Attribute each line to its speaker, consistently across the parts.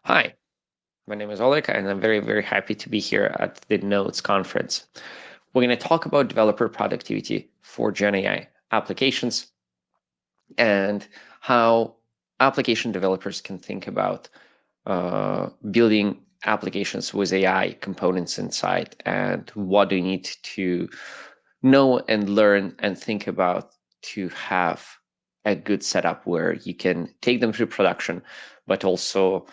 Speaker 1: Hi, my name is Oleg, and I'm very, very happy to be here at the Nodes conference. We're going to talk about developer productivity for GenAI applications and how application developers can think about building applications with AI components inside, and what do you need to know and learn and think about to have a good setup where you can take them through production, but also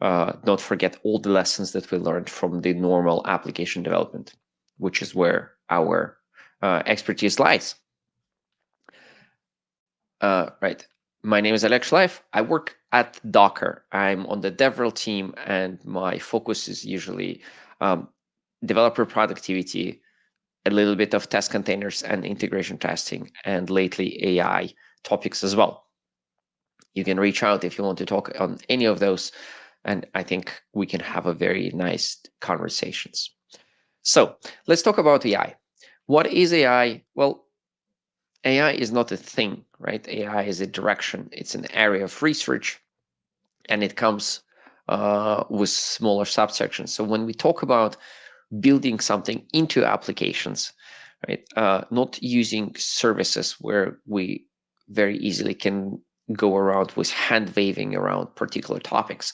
Speaker 1: not forget all the lessons that we learned from the normal application development, which is where our expertise lies. Right. My name is Alex Life. I work at Docker. I'm on the DevRel team, and my focus is usually developer productivity, a little bit of test containers and integration testing, and lately AI topics as well. You can reach out if you want to talk on any of those, and I think we can have a very nice conversations. So let's talk about AI. What is AI? Well, AI is not a thing, right? AI is a direction. It's an area of research, and it comes with smaller subsections. So when we talk about building something into applications, right, not using services where we very easily can go around with hand waving around particular topics,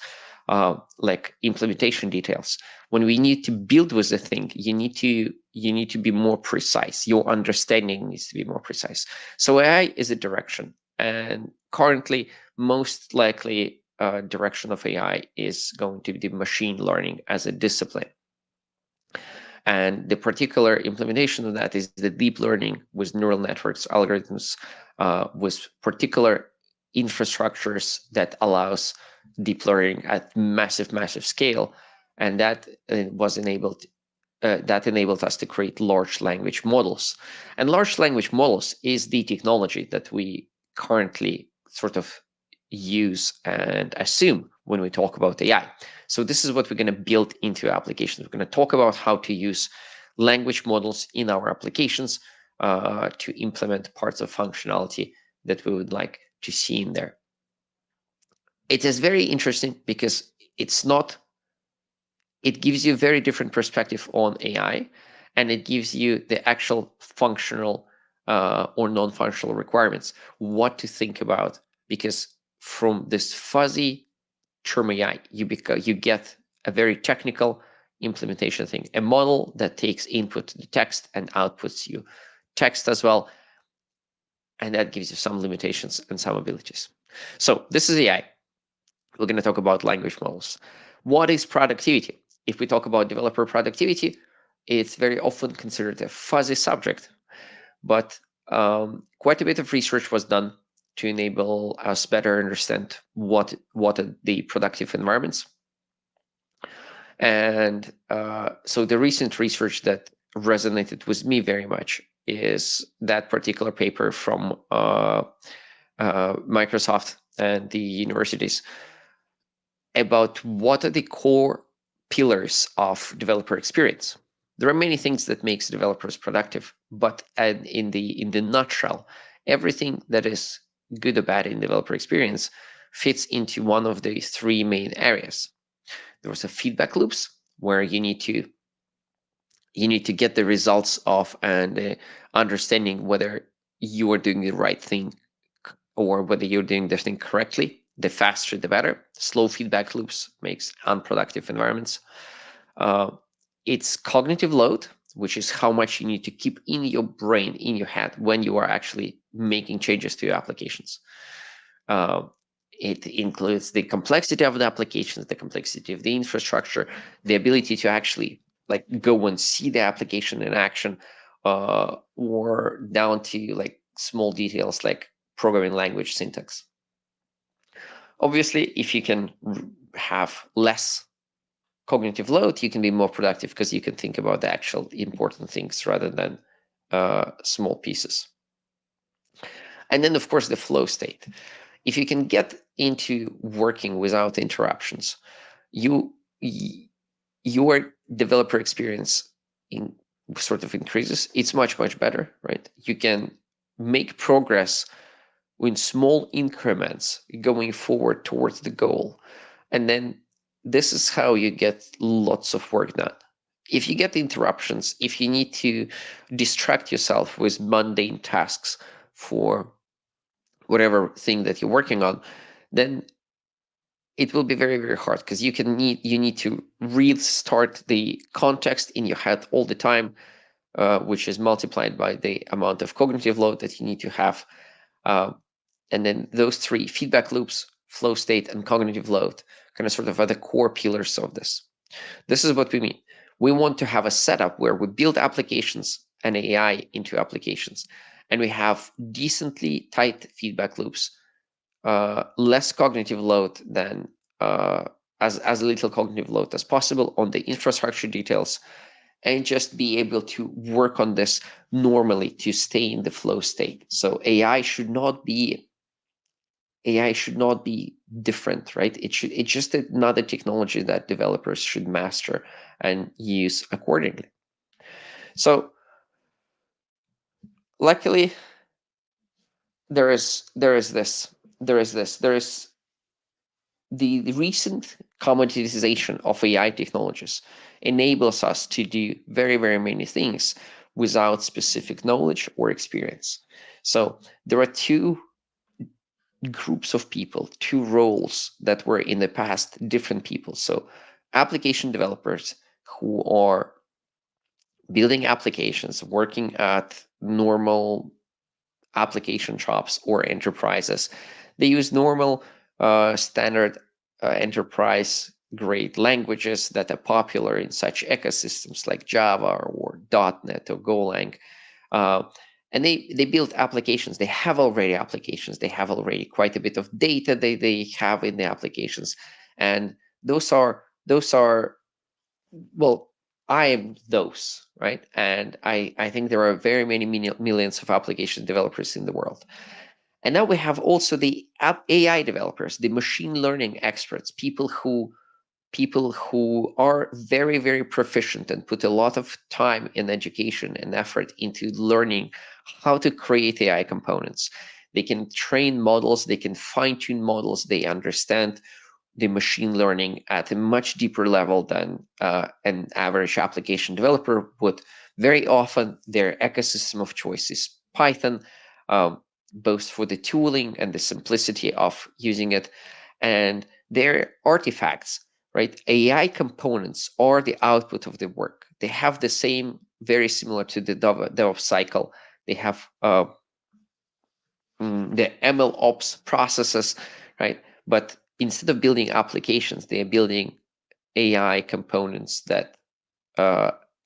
Speaker 1: like implementation details. When we need to build with a thing, you need to be more precise. Your understanding needs to be more precise. So AI is a direction, and currently, most likely, direction of AI is going to be machine learning as a discipline. And the particular implementation of that is the deep learning with neural networks, algorithms, with particular infrastructures that allows deep learning at massive, massive scale. And that was enabled. That enabled us to create large language models. And large language models is the technology that we currently sort of use and assume when we talk about AI. So this is what we're going to build into applications. We're going to talk about how to use language models in our applications to implement parts of functionality that we would like to see in there. It is very interesting because it gives you a very different perspective on AI, and it gives you the actual functional or non-functional requirements, what to think about, because from this fuzzy term AI, you get a very technical implementation thing, a model that takes input to the text and outputs you text as well, and that gives you some limitations and some abilities. So this is AI. We're going to talk about language models. What is productivity? If we talk about developer productivity, it's very often considered a fuzzy subject, but quite a bit of research was done to enable us better understand what are the productive environments. And so the recent research that resonated with me very much is that particular paper from Microsoft and the universities about what are the core pillars of developer experience. There are many things that makes developers productive, but in the nutshell, everything that is good or bad in developer experience fits into one of the three main areas. There was a feedback loops where you need to get the results of and understanding whether you are doing the right thing or whether you're doing the thing correctly. The faster, the better. Slow feedback loops makes unproductive environments. It's cognitive load, which is how much you need to keep in your brain, in your head, when you are actually making changes to your applications. It includes the complexity of the applications, the complexity of the infrastructure, the ability to actually like go and see the application in action, or down to like small details like programming language syntax. Obviously, if you can have less cognitive load, you can be more productive because you can think about the actual important things rather than small pieces. And then, of course, the flow state. If you can get into working without interruptions, your developer experience sort of increases. It's much, much better, right? You can make progress in small increments going forward towards the goal. And then this is how you get lots of work done. If you get interruptions, if you need to distract yourself with mundane tasks for whatever thing that you're working on, then it will be very, very hard, because you need to restart the context in your head all the time, which is multiplied by the amount of cognitive load that you need to have. And then those three: feedback loops, flow state, and cognitive load, kind of sort of are the core pillars of this. This is what we mean. We want to have a setup where we build applications and AI into applications, and we have decently tight feedback loops, less cognitive load than as little cognitive load as possible on the infrastructure details, and just be able to work on this normally to stay in the flow state. So AI should not be different, right? It's just another technology that developers should master and use accordingly. So luckily, there is the recent commoditization of AI technologies enables us to do very, very many things without specific knowledge or experience. So there are two groups of people, two roles that were in the past different people. So application developers who are building applications, working at normal application shops or enterprises. They use normal standard enterprise grade languages that are popular in such ecosystems like Java or .NET or Golang. And they build applications. They have already applications. They have already quite a bit of data they have in the applications. And those are, well, I am those, right? And I think there are very many millions of application developers in the world. And now we have also the AI developers, the machine learning experts, people who are very, very proficient and put a lot of time and education and effort into learning how to create AI components. They can train models, they can fine-tune models, they understand the machine learning at a much deeper level than an average application developer would. Very often, their ecosystem of choice is Python, both for the tooling and the simplicity of using it, and their artifacts, right? AI components are the output of the work. They have the same, very similar to the DevOps cycle. They have the ML ops processes, right? But instead of building applications, they are building AI components that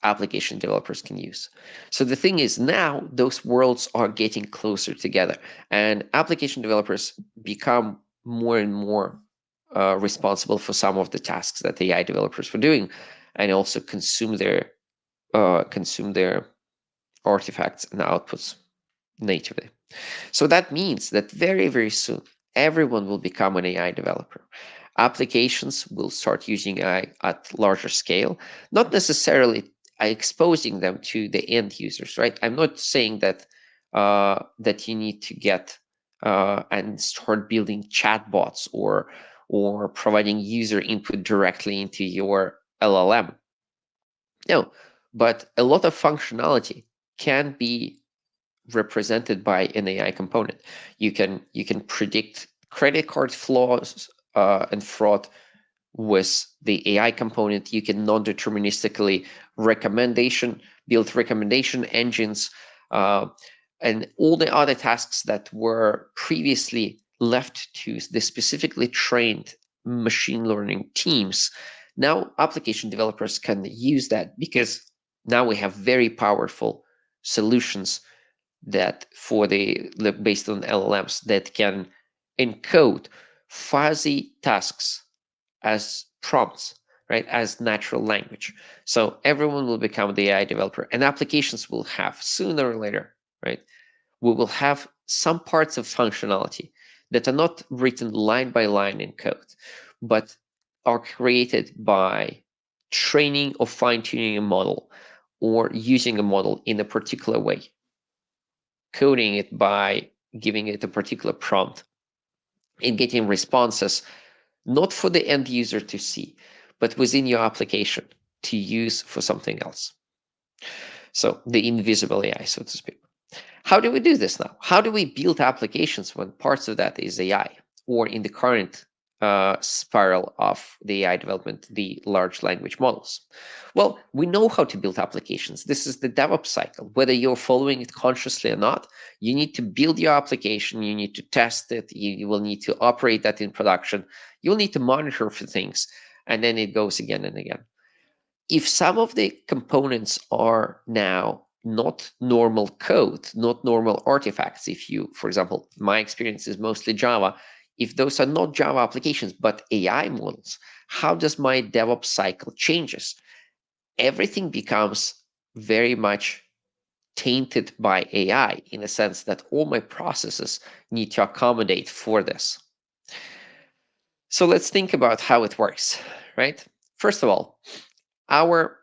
Speaker 1: application developers can use. So the thing is, now those worlds are getting closer together, and application developers become more and more responsible for some of the tasks that AI developers were doing, and also consume their artifacts and outputs natively. So that means that very, very soon, everyone will become an AI developer. Applications will start using AI at larger scale, not necessarily exposing them to the end users, right? I'm not saying that that you need to get and start building chatbots or providing user input directly into your LLM. No, but a lot of functionality can be represented by an AI component. You can predict credit card flaws and fraud with the AI component. You can non-deterministically build recommendation engines, and all the other tasks that were previously left to the specifically trained machine learning teams. Now application developers can use that, because now we have very powerful solutions that based on LLMs that can encode fuzzy tasks as prompts, right, as natural language. So everyone will become the AI developer, and applications will have, sooner or later, right, we will have some parts of functionality that are not written line by line in code, but are created by training or fine-tuning a model, or using a model in a particular way, coding it by giving it a particular prompt and getting responses not for the end user to see, but within your application to use for something else. So the invisible AI, so to speak. How do we do this now? How do we build applications when parts of that is AI, or in the current spiral of the AI development, the large language models? Well, we know how to build applications. This is the DevOps cycle. Whether you're following it consciously or not, you need to build your application, you need to test it, you will need to operate that in production, you'll need to monitor for things, and then it goes again and again. If some of the components are now not normal code, not normal artifacts, if you, for example, my experience is mostly Java, if those are not Java applications, but AI models, how does my DevOps cycle changes? Everything becomes very much tainted by AI in a sense that all my processes need to accommodate for this. So let's think about how it works, right? First of all, our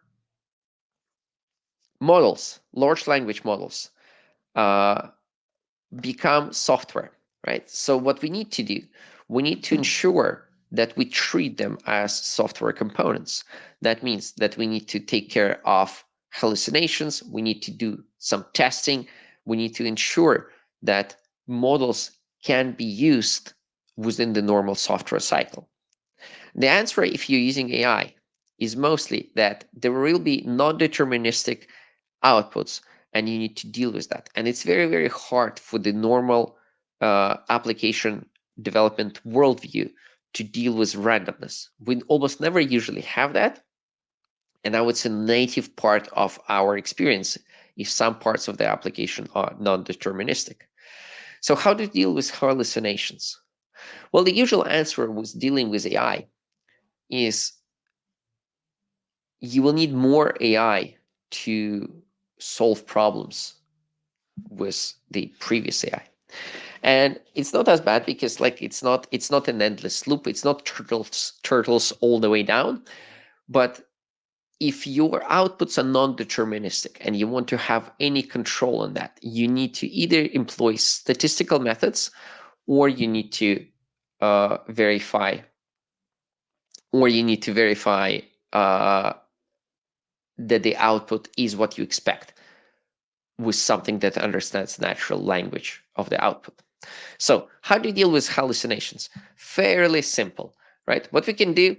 Speaker 1: models, large language models, become software, right? So what we need to do, we need to ensure that we treat them as software components. That means that we need to take care of hallucinations, we need to do some testing, we need to ensure that models can be used within the normal software cycle. The answer, if you're using AI, is mostly that there will be non-deterministic outputs, and you need to deal with that. And it's very, very hard for the normal application development worldview to deal with randomness. We almost never usually have that. And now it's a native part of our experience if some parts of the application are non-deterministic. So how to deal with hallucinations? Well, the usual answer with dealing with AI is you will need more AI to solve problems with the previous AI. And it's not as bad because like it's not an endless loop. It's not turtles all the way down. But if your outputs are non-deterministic and you want to have any control on that, you need to either employ statistical methods or you need to verify that the output is what you expect with something that understands natural language of the output. So how do you deal with hallucinations? Fairly simple, right? What we can do,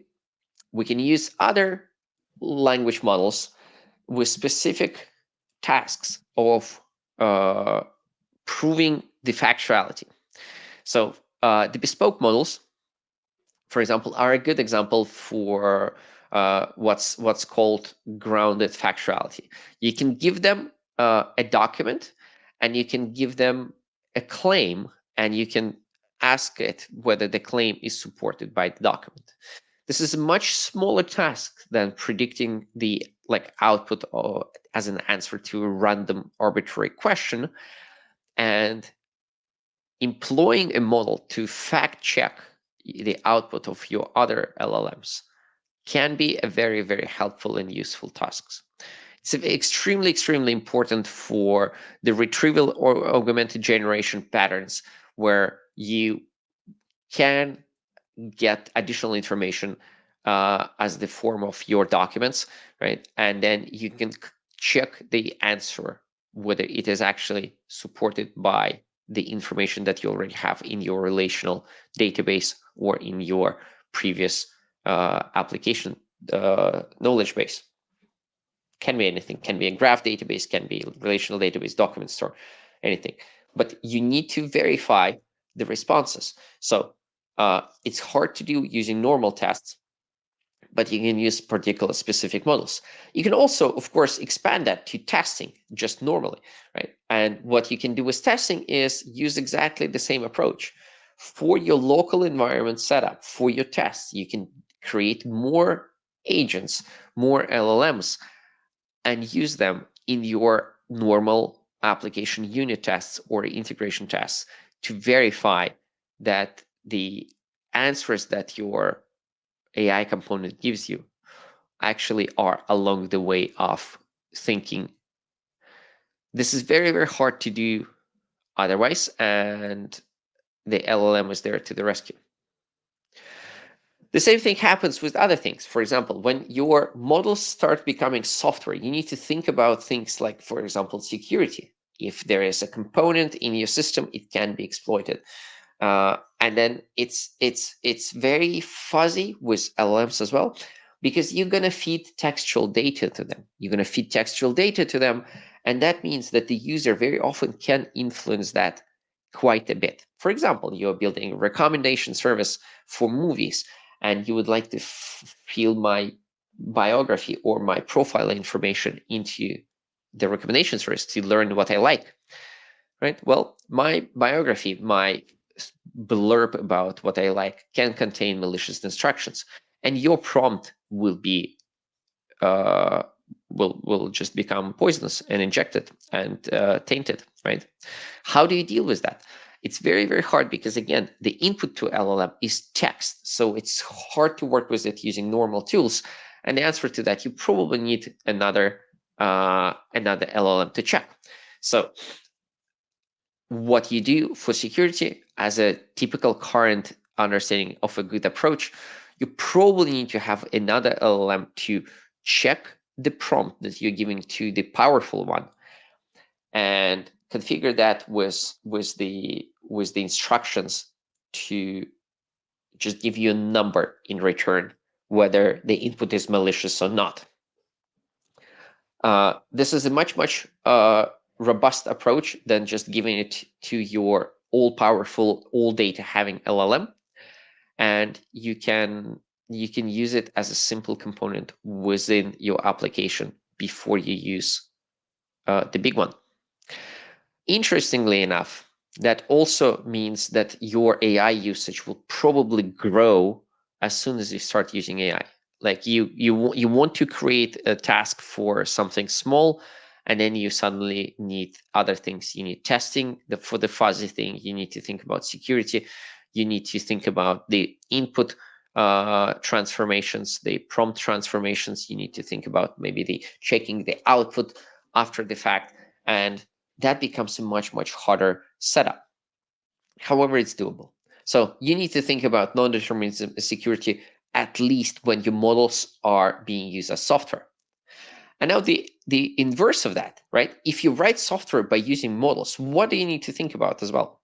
Speaker 1: we can use other language models with specific tasks of proving the factuality. So the bespoke models, for example, are a good example for what's called grounded factuality. You can give them a document, and you can give them a claim, and you can ask it whether the claim is supported by the document. This is a much smaller task than predicting the output as an answer to a random arbitrary question, and employing a model to fact check the output of your other LLMs can be a very, very helpful and useful task. It's extremely, extremely important for the retrieval or augmented generation patterns where you can get additional information as the form of your documents, right? And then you can check the answer, whether it is actually supported by the information that you already have in your relational database or in your previous application knowledge base. Can be anything, can be a graph database, can be relational database, document store, anything. But you need to verify the responses. So it's hard to do using normal tests, but you can use particular specific models. You can also, of course, expand that to testing just normally, right? And what you can do with testing is use exactly the same approach. For your local environment setup, for your tests, you can create more agents, more LLMs, and use them in your normal application unit tests or integration tests to verify that the answers that your AI component gives you actually are along the way of thinking. This is very, very hard to do otherwise, and the LLM is there to the rescue. The same thing happens with other things. For example, when your models start becoming software, you need to think about things like, for example, security. If there is a component in your system, it can be exploited. And then it's very fuzzy with LLMs as well, because you're going to feed textual data to them. And that means that the user very often can influence that quite a bit. For example, you're building a recommendation service for movies, and you would like to fill my biography or my profile information into the recommendation service to learn what I like, right? Well, my biography, my blurb about what I like can contain malicious instructions, and your prompt will be will just become poisonous and injected and tainted, right? How do you deal with that? It's very, very hard because, again, the input to LLM is text, so it's hard to work with it using normal tools. And the answer to that, you probably need another LLM to check. So what you do for security, as a typical current understanding of a good approach, you probably need to have another LLM to check the prompt that you're giving to the powerful one and configure that with the instructions to just give you a number in return, whether the input is malicious or not. This is a much robust approach than just giving it to your all-powerful, all-data-having LLM, and you can use it as a simple component within your application before you use the big one. Interestingly enough, that also means that your AI usage will probably grow as soon as you start using AI. Like you want to create a task for something small, and then you suddenly need other things. You need testing for the fuzzy thing. You need to think about security. You need to think about the input transformations, the prompt transformations. You need to think about maybe the checking the output after the fact, and that becomes a much harder setup. However, it's doable. So you need to think about non-deterministic security at least when your models are being used as software. And now the inverse of that, right? If you write software by using models, what do you need to think about as well?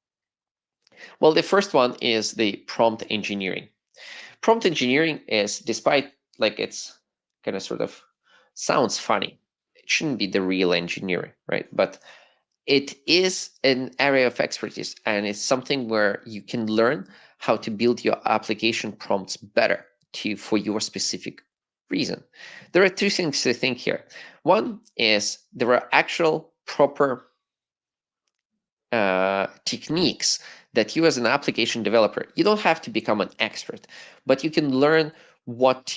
Speaker 1: Well, the first one is the prompt engineering. Prompt engineering is, despite like it's kind of sort of sounds funny, it shouldn't be the real engineering, right? But it is an area of expertise, and it's something where you can learn how to build your application prompts better for your specific reason. There are two things to think here. One is there are actual proper techniques that you as an application developer, you don't have to become an expert, but you can learn what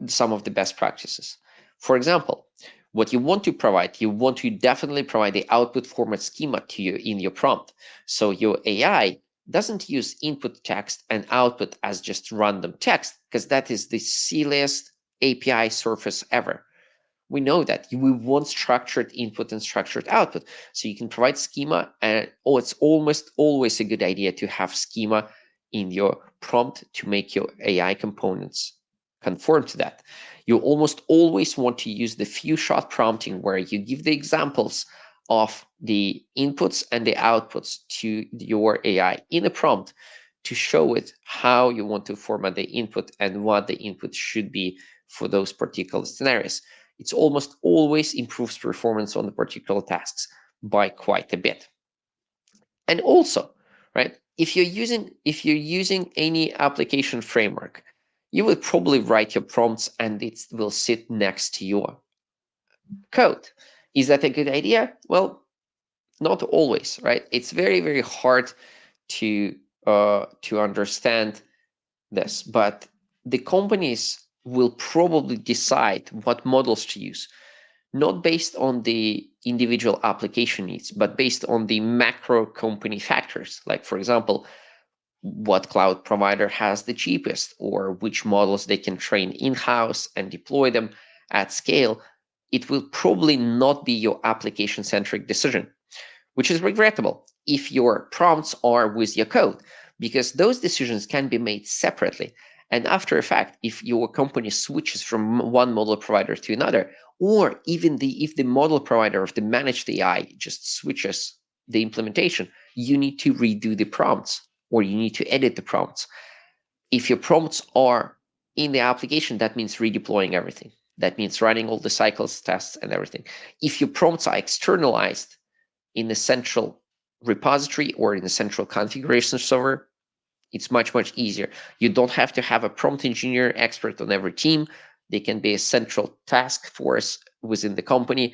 Speaker 1: some of the best practices. For example, what you want to provide, you want to definitely provide the output format schema to you in your prompt. So your AI doesn't use input text and output as just random text, because that is the silliest API surface ever. We know that we want structured input and structured output. So you can provide schema, and it's almost always a good idea to have schema in your prompt to make your AI components conform to that. You almost always want to use the few-shot prompting, where you give the examples of the inputs and the outputs to your AI in a prompt to show it how you want to format the input and what the input should be for those particular scenarios. It's almost always improves performance on the particular tasks by quite a bit. And also, right, if you're using any application framework, you will probably write your prompts and it will sit next to your code. Is that a good idea? Well, not always, right? It's very hard to understand this, but the companies will probably decide what models to use, not based on the individual application needs, but based on the macro company factors. Like, for example, what cloud provider has the cheapest, or which models they can train in-house and deploy them at scale. It will probably not be your application-centric decision, which is regrettable if your prompts are with your code. because those decisions can be made separately. And after a fact, if your company switches from one model provider to another, or even if the model provider of the managed AI just switches the implementation, you need to redo the prompts or you need to edit the prompts. If your prompts are in the application, that means redeploying everything. That means running all the cycles, tests, and everything. If your prompts are externalized in a central repository or in a central configuration server, it's much, much easier. You don't have to have a prompt engineer expert on every team. They can be a central task force within the company,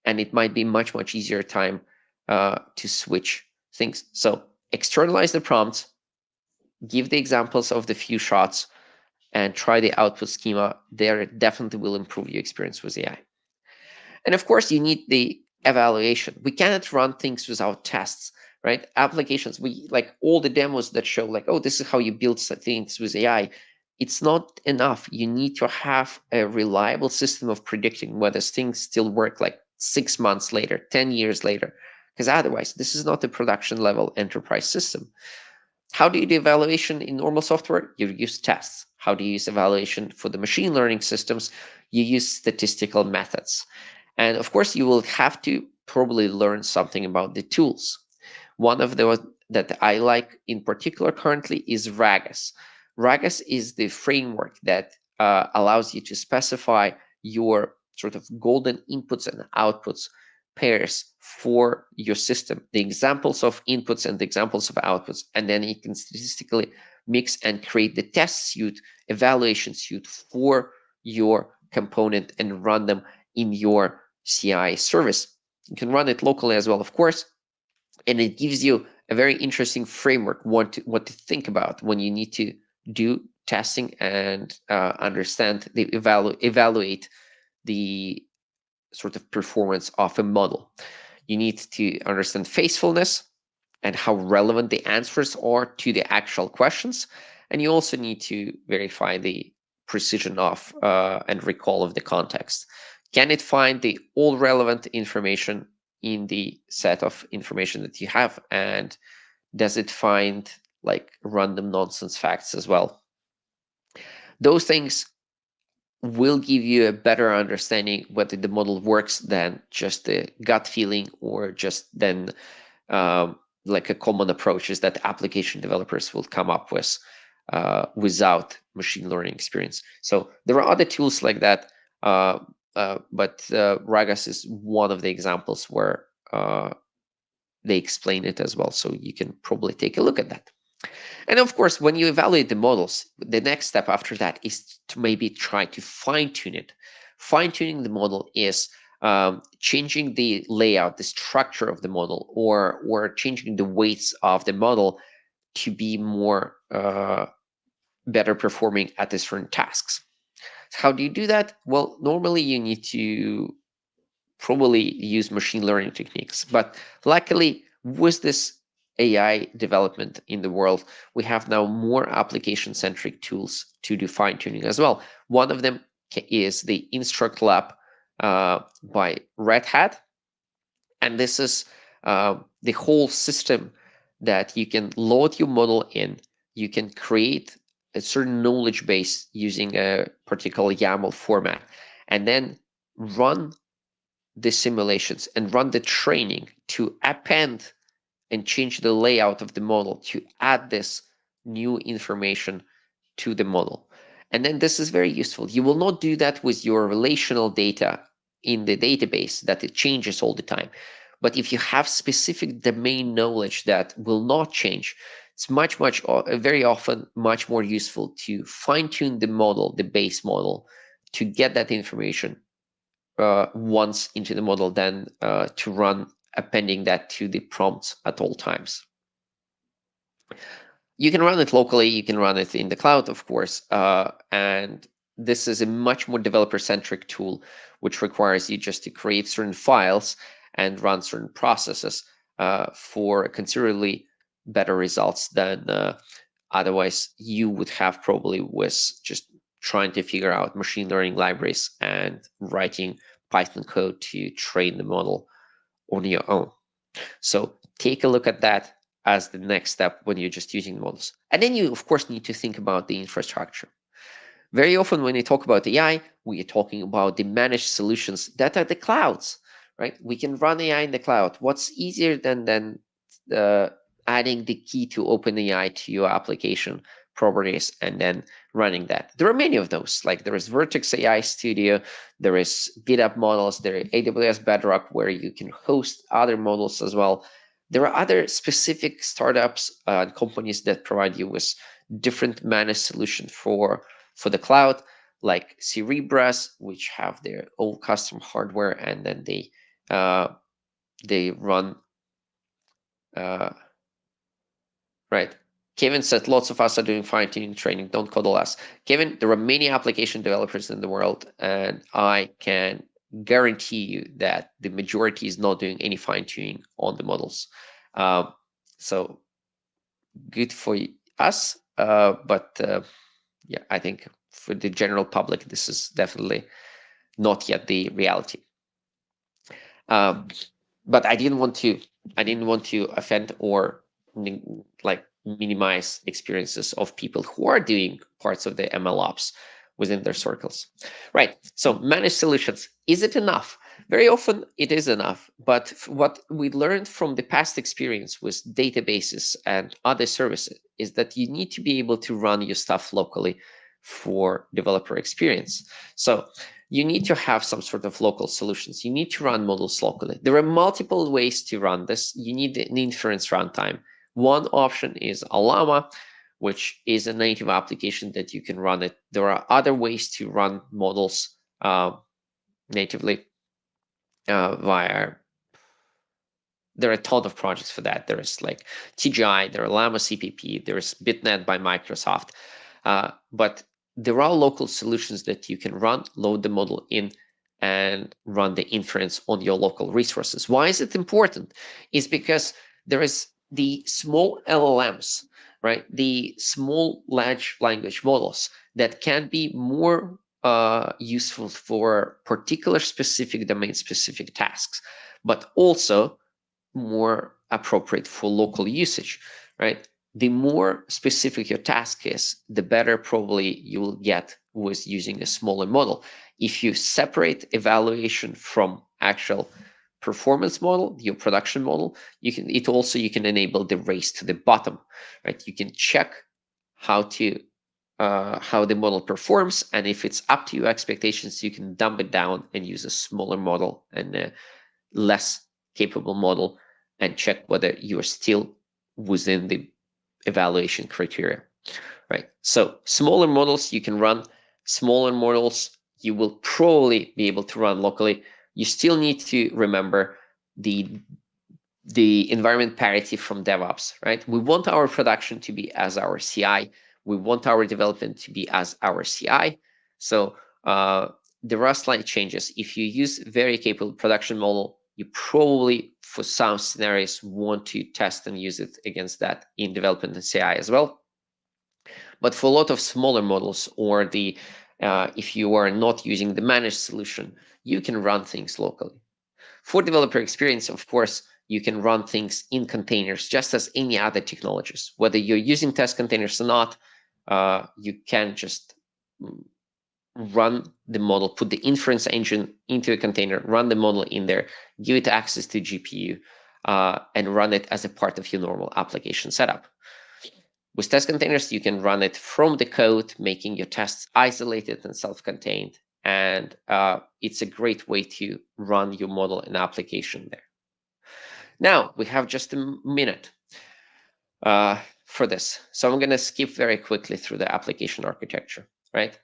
Speaker 1: and it might be much, much easier time to switch things. So externalize the prompts, give the examples of the few shots, and try the output schema. There, it definitely will improve your experience with AI. And of course, you need the evaluation. We cannot run things without tests, right? Applications, we like all the demos that show like, oh, this is how you build things with AI. It's not enough. You need to have a reliable system of predicting whether things still work like 6 months later, 10 years later, because otherwise, this is not a production level enterprise system. How do you do evaluation in normal software? You use tests. How do you use evaluation for the machine learning systems? You use statistical methods. And of course, you will have to probably learn something about the tools. One of those that I like in particular currently is Ragus. Ragus is the framework that allows you to specify your sort of golden inputs and outputs pairs for your system, the examples of inputs and the examples of outputs, and then you can statistically mix and create the test suite, evaluation suite for your component and run them in your CI service. You can run it locally as well, of course, and it gives you a very interesting framework what to think about when you need to do testing and understand the evaluate the sort of performance of a model. You need to understand faithfulness and how relevant the answers are to the actual questions. And you also need to verify the precision of and recall of the context. Can it find the all relevant information in the set of information that you have? And does it find like random nonsense facts as well? Those things will give you a better understanding whether the model works than just the gut feeling or just then like a common approach is that application developers will come up with without machine learning experience. So there are other tools like that, but Ragas is one of the examples where they explain it as well. So you can probably take a look at that. And of course, when you evaluate the models, the next step after that is to maybe try to fine tune it. Fine tuning the model is changing the layout, the structure of the model, or changing the weights of the model to be more better performing at the certain tasks. How do you do that? Well, normally you need to probably use machine learning techniques, but luckily with this AI development in the world, we have now more application-centric tools to do fine-tuning as well. One of them is the Instruct Lab by Red Hat, and this is the whole system that you can load your model in. You can create a certain knowledge base using a particular YAML format, and then run the simulations and run the training to append and change the layout of the model to add this new information to the model. And then this is very useful. You will not do that with your relational data in the database that it changes all the time. But if you have specific domain knowledge that will not change, it's very often much more useful to fine tune the model, the base model, to get that information once into the model than to run appending that to the prompts at all times. You can run it locally, you can run it in the cloud, of course, and this is a much more developer-centric tool, which requires you just to create certain files and run certain processes for considerably better results than otherwise you would have probably with just trying to figure out machine learning libraries and writing Python code to train the model on your own. So take a look at that. as the next step when you're just using models. And then you, of course, need to think about the infrastructure. Very often when we talk about AI, we are talking about the managed solutions that are the clouds, right? We can run AI in the cloud. What's easier than adding the key to OpenAI to your application properties and then running that? There are many of those. Like there is Vertex AI Studio, there is GitHub models, there are AWS Bedrock where you can host other models as well. There are other specific startups and companies that provide you with different managed solutions for the cloud, like Cerebras, which have their own custom hardware, and then they run right. Kevin said lots of us are doing fine-tuning training. Don't coddle us. Kevin, there are many application developers in the world, and I can guarantee you that the majority is not doing any fine-tuning on the models. So good for us, but yeah, I think for the general public, this is definitely not yet the reality. But I didn't want to offend or like minimize experiences of people who are doing parts of the ML ops within their circles. Right. So managed solutions, is it enough? Very often it is enough, but what we learned from the past experience with databases and other services is that you need to be able to run your stuff locally for developer experience. So you need to have some sort of local solutions. You need to run models locally. There are multiple ways to run this. You need an inference runtime. One option is Llama, which is a native application that you can run it. There are other ways to run models natively via. There are a ton of projects for that. There is like TGI, there are Llama CPP, there is BitNet by Microsoft. But there are local solutions that you can run, load the model in, and run the inference on your local resources. Why is it important? Is because there is the small LLMs, right? The small large language models that can be more useful for particular specific domain specific tasks, but also more appropriate for local usage, right? The more specific your task is, the better probably you will get with using a smaller model. If you separate evaluation from actual performance model, your production model, you can enable the race to the bottom, right? You can check how the model performs, and if it's up to your expectations, you can dump it down and use a smaller model and a less capable model and check whether you're still within the evaluation criteria, right? So smaller models you can run, smaller models you will probably be able to run locally. You still need to remember the environment parity from DevOps, right? We want our production to be as our CI. We want our development to be as our CI. So there are slight changes. If you use very capable production model, you probably, for some scenarios, want to test and use it against that in development and CI as well. But for a lot of smaller models, or if you are not using the managed solution, you can run things locally. For developer experience, of course, you can run things in containers just as any other technologies. Whether you're using test containers or not, you can just run the model, put the inference engine into a container, run the model in there, give it access to GPU, and run it as a part of your normal application setup. With test containers, you can run it from the code, making your tests isolated and self-contained. And it's a great way to run your model and application there. Now, we have just a minute for this. So I'm going to skip very quickly through the application architecture, right?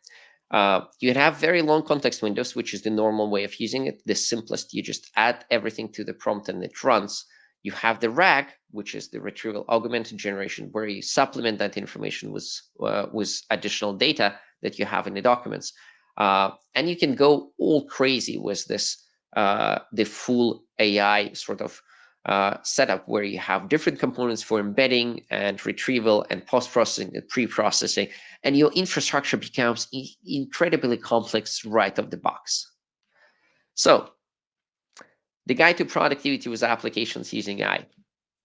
Speaker 1: You have very long context windows, which is the normal way of using it. The simplest, you just add everything to the prompt and it runs. You have the RAG, which is the retrieval augmented generation, where you supplement that information with additional data that you have in the documents. And you can go all crazy with this, the full AI sort of setup, where you have different components for embedding and retrieval and post-processing and pre-processing, and your infrastructure becomes incredibly complex right off the box. So the guide to productivity with applications using AI.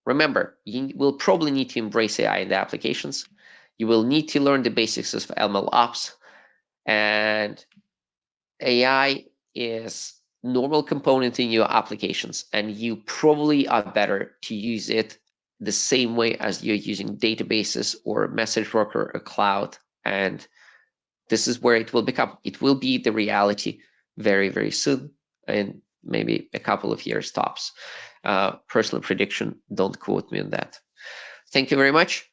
Speaker 1: Remember, you will probably need to embrace AI in the applications. You will need to learn the basics of ML ops, and AI is normal component in your applications, and you probably are better to use it the same way as you're using databases or a message worker or cloud. And this is where it will become. It will be the reality very, very soon, in maybe a couple of years tops. Personal prediction, don't quote me on that. Thank you very much.